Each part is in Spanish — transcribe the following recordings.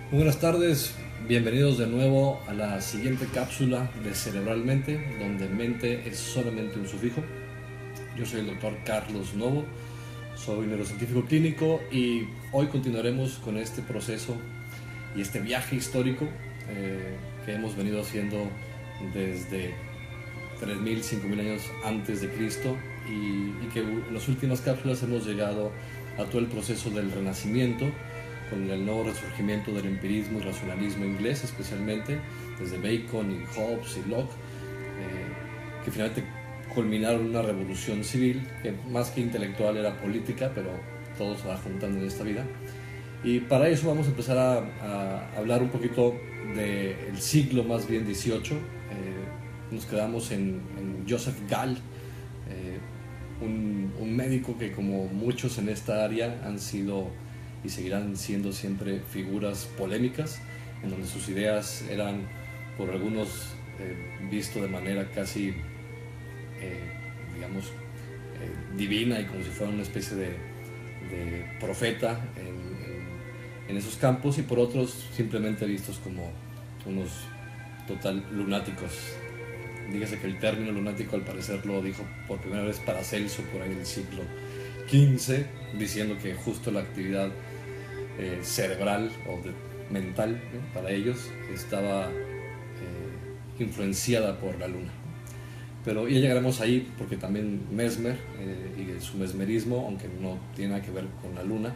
Muy buenas tardes, bienvenidos de nuevo a la siguiente cápsula de Cerebralmente, donde mente es solamente un sufijo. Yo soy el doctor Carlos Novo, soy neurocientífico clínico y hoy continuaremos con este proceso y este viaje histórico que hemos venido haciendo desde 3.000, 5.000 años antes de Cristo y que en las últimas cápsulas hemos llegado a todo el proceso del Renacimiento, con el nuevo resurgimiento del empirismo y racionalismo inglés, especialmente desde Bacon y Hobbes y Locke, que finalmente culminaron en una revolución civil que más que intelectual era política, pero todo se va juntando en esta vida. Y para eso vamos a empezar a hablar un poquito del siglo más bien XVIII. Nos quedamos en Joseph Gall, un médico que, como muchos en esta área, han sido y seguirán siendo siempre figuras polémicas, en donde sus ideas eran por algunos visto de manera casi digamos divina y como si fuera una especie de profeta en esos campos, y por otros simplemente vistos como unos total lunáticos. Dígase que el término lunático al parecer lo dijo por primera vez Paracelso por ahí del siglo XV, diciendo que justo la actividad cerebral o mental, ¿no?, para ellos estaba influenciada por la luna. Pero ya llegaremos ahí, porque también Mesmer y su mesmerismo, aunque no tiene nada que ver con la luna,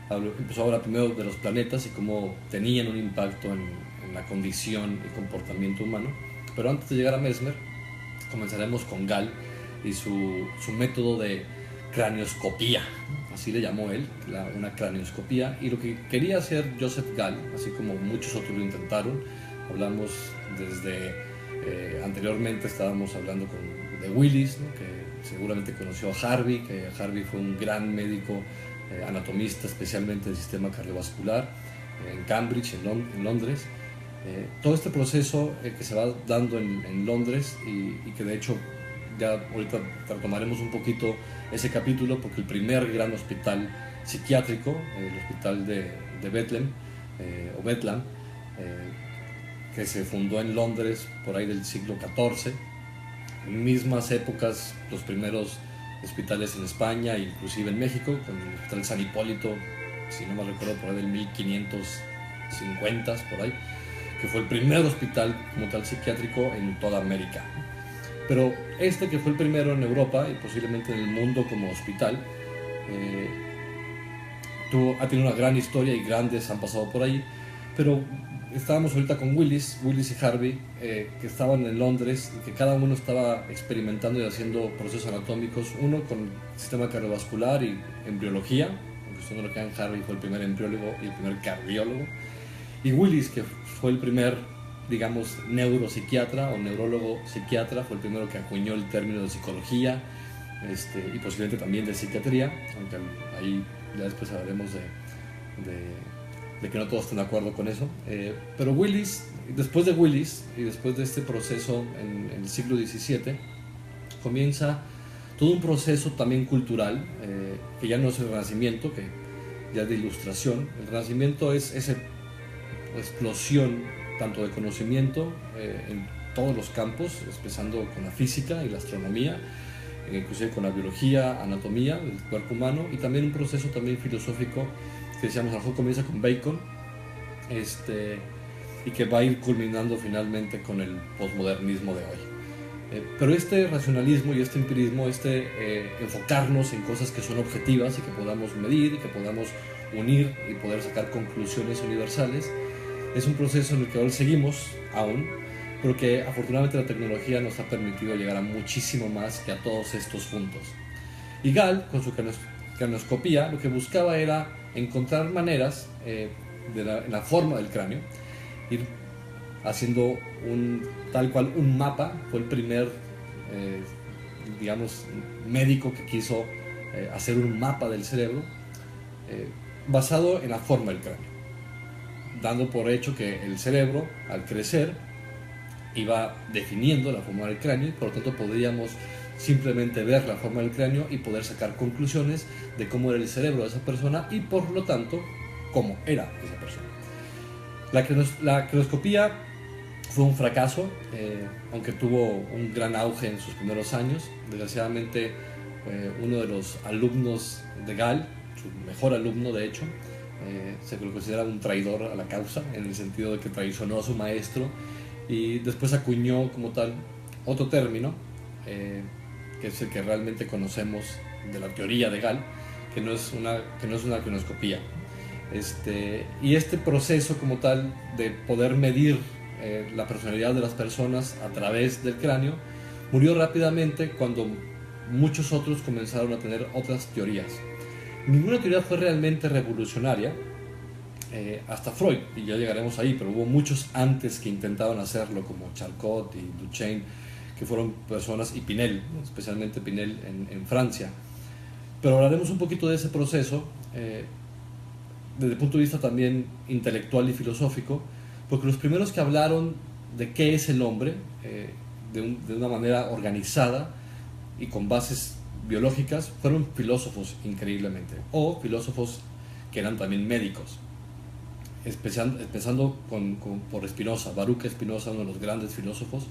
empezó a hablar primero de los planetas y cómo tenían un impacto en la condición y comportamiento humano. Pero antes de llegar a Mesmer, comenzaremos con Gall y su método de cranioscopía, así le llamó él, una cranioscopía. Y lo que quería hacer Joseph Gall, así como muchos otros lo intentaron, hablamos desde anteriormente estábamos hablando de Willis, ¿no?, que seguramente conoció a Harvey, que Harvey fue un gran médico anatomista, especialmente del sistema cardiovascular, en Cambridge, en Londres. Todo este proceso que se va dando en Londres y que de hecho ya ahorita retomaremos un poquito ese capítulo, porque el primer gran hospital psiquiátrico, el hospital de Bethlehem, o Bethlehem, que se fundó en Londres por ahí del siglo XIV, en mismas épocas los primeros hospitales en España, inclusive en México, con el Hospital San Hipólito, si no me recuerdo, por ahí del 1550, por ahí, que fue el primer hospital como tal psiquiátrico en toda América. Pero este, que fue el primero en Europa y posiblemente en el mundo como hospital, ha tenido una gran historia y grandes han pasado por ahí. Pero estábamos ahorita con Willis y Harvey, que estaban en Londres y que cada uno estaba experimentando y haciendo procesos anatómicos, uno con el sistema cardiovascular y embriología, aunque usted no lo crean, Harvey fue el primer embriólogo y el primer cardiólogo, y Willis, que fue el primer, digamos, neuropsiquiatra o neurólogo psiquiatra, fue el primero que acuñó el término de psicología, y posiblemente también de psiquiatría, aunque ahí ya después hablaremos de que no todos están de acuerdo con eso. Pero Willis, después de Willis y después de este proceso en el siglo XVII, comienza todo un proceso también cultural, que ya no es el Renacimiento, que ya es de ilustración. El Renacimiento es esa explosión tanto de conocimiento en todos los campos, empezando con la física y la astronomía, inclusive con la biología, anatomía del cuerpo humano, y también un proceso también filosófico que decíamos, a lo mejor comienza con Bacon, y que va a ir culminando finalmente con el posmodernismo de hoy. Pero este racionalismo y este empirismo, enfocarnos en cosas que son objetivas y que podamos medir y que podamos unir y poder sacar conclusiones universales, es un proceso en el que hoy seguimos aún, pero que afortunadamente la tecnología nos ha permitido llegar a muchísimo más que a todos estos puntos. Y Gall, con su cranioscopía, lo que buscaba era encontrar maneras en la forma del cráneo, ir haciendo tal cual un mapa. Fue el primer, digamos, médico que quiso hacer un mapa del cerebro basado en la forma del cráneo, dando por hecho que el cerebro, al crecer, iba definiendo la forma del cráneo, y por lo tanto podríamos simplemente ver la forma del cráneo y poder sacar conclusiones de cómo era el cerebro de esa persona y por lo tanto cómo era esa persona. La crioscopía fue un fracaso, aunque tuvo un gran auge en sus primeros años. Desgraciadamente, uno de los alumnos de Gall, su mejor alumno de hecho, se lo considera un traidor a la causa, en el sentido de que traicionó a su maestro, y después acuñó como tal otro término, que es el que realmente conocemos de la teoría de Gall, que no es una cronoscopía. Y este proceso como tal de poder medir la personalidad de las personas a través del cráneo murió rápidamente cuando muchos otros comenzaron a tener otras teorías. Ninguna teoría fue realmente revolucionaria hasta Freud, y ya llegaremos ahí, pero hubo muchos antes que intentaban hacerlo, como Charcot y Duchesne, que fueron personas, y Pinel, especialmente Pinel en Francia. Pero hablaremos un poquito de ese proceso desde el punto de vista también intelectual y filosófico, porque los primeros que hablaron de qué es el hombre de una manera organizada y con bases biológicas fueron filósofos, increíblemente, o filósofos que eran también médicos, empezando por Spinoza, Baruch Spinoza, uno de los grandes filósofos,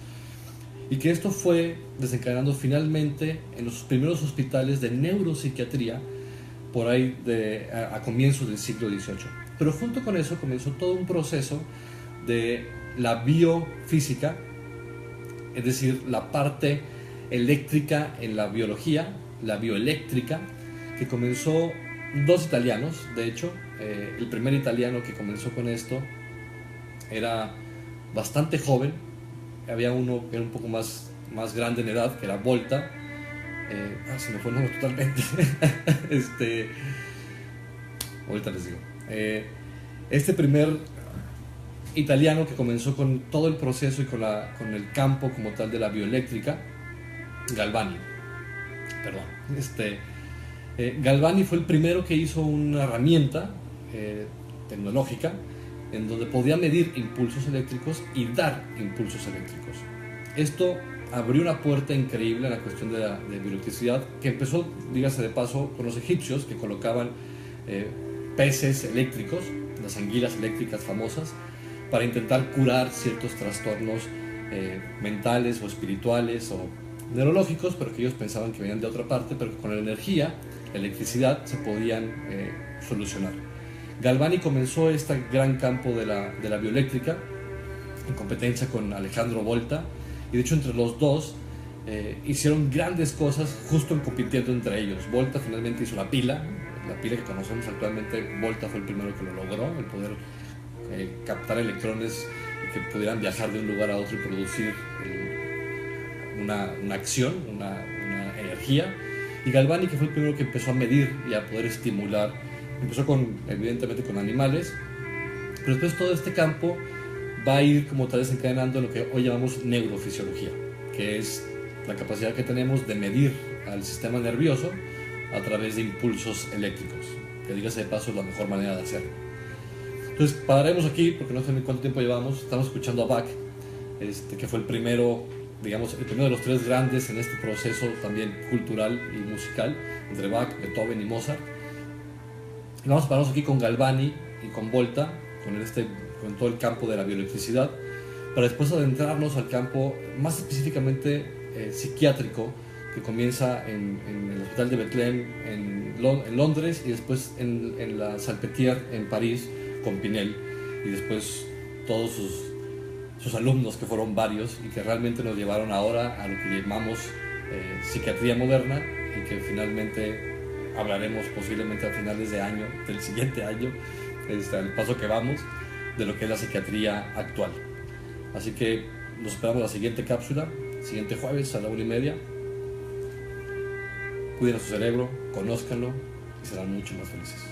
y que esto fue desencadenando finalmente en los primeros hospitales de neuropsiquiatría por ahí a comienzos del siglo XVIII. Pero junto con eso comenzó todo un proceso de la biofísica, es decir, la parte eléctrica en la biología, la bioeléctrica, que comenzó dos italianos, de hecho. El primer italiano que comenzó con esto era bastante joven, había uno que era un poco más grande en edad, que era Volta. Se me fue el nombre totalmente. Ahorita les digo. Este primer italiano que comenzó con todo el proceso y con el campo como tal de la bioeléctrica, Galvani. Perdón. Galvani fue el primero que hizo una herramienta tecnológica en donde podía medir impulsos eléctricos y dar impulsos eléctricos. Esto abrió una puerta increíble en la cuestión de bioelectricidad, que empezó, dígase de paso, con los egipcios, que colocaban peces eléctricos, las anguilas eléctricas famosas, para intentar curar ciertos trastornos mentales o espirituales o neurológicos, pero que ellos pensaban que venían de otra parte, pero que con la energía, la electricidad, se podían solucionar. Galvani comenzó este gran campo de la bioeléctrica en competencia con Alejandro Volta, y de hecho entre los dos hicieron grandes cosas justo compitiendo entre ellos. Volta finalmente hizo la pila que conocemos actualmente. Volta fue el primero que lo logró, el poder captar electrones y que pudieran viajar de un lugar a otro y producir una acción, una energía. Y Galvani, que fue el primero que empezó a medir y a poder estimular, empezó evidentemente con animales, pero después todo este campo va a ir como tal desencadenando lo que hoy llamamos neurofisiología, que es la capacidad que tenemos de medir al sistema nervioso a través de impulsos eléctricos, que dígase de paso es la mejor manera de hacerlo. Entonces pararemos aquí porque no sé ni cuánto tiempo llevamos. Estamos escuchando a Bach, que fue el primero, digamos, el primero de los tres grandes en este proceso también cultural y musical, entre Bach, Beethoven y Mozart. Y vamos a pararnos aquí con Galvani y con Volta, con todo el campo de la bioelectricidad, para después adentrarnos al campo más específicamente psiquiátrico, que comienza en el Hospital de Bethlehem en Londres, y después en la Salpêtrière en París con Pinel, y después todos sus alumnos, que fueron varios y que realmente nos llevaron ahora a lo que llamamos psiquiatría moderna, y que finalmente hablaremos posiblemente a finales del siguiente año, al paso que vamos, de lo que es la psiquiatría actual. Así que nos esperamos la siguiente cápsula, siguiente jueves a la 1:30. Cuiden a su cerebro, conózcanlo y serán mucho más felices.